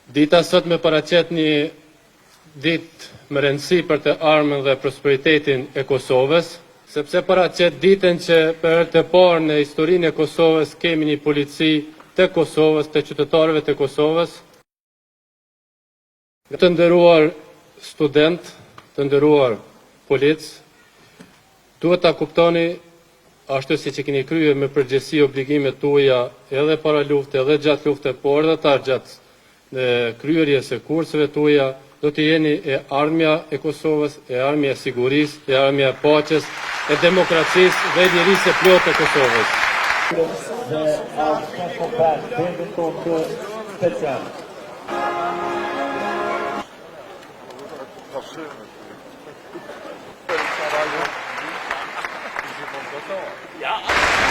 Dita sot me paraqet një ditë me rëndësi për të armën dhe prosperitetin e Kosovës, sepse paraqet ditën që për herë të parë në historinë e Kosovës kemi një polici të Kosovës, të qytetarëve të Kosovës. Të nderuar student, të nderuar polic, duhet ta kuptoni ashtu si që keni kryer me përgjegjësi obligimet tuaja edhe para lufte, edhe gjatë lufte, por edhe ta gjatë në kryerjes së kurseve tuaja, do të jeni e armja e Kosovës, e armja e sigurisë, e armja e paqes, e demokracisë dhe e lirisë së plotë e Kosovës. Ja.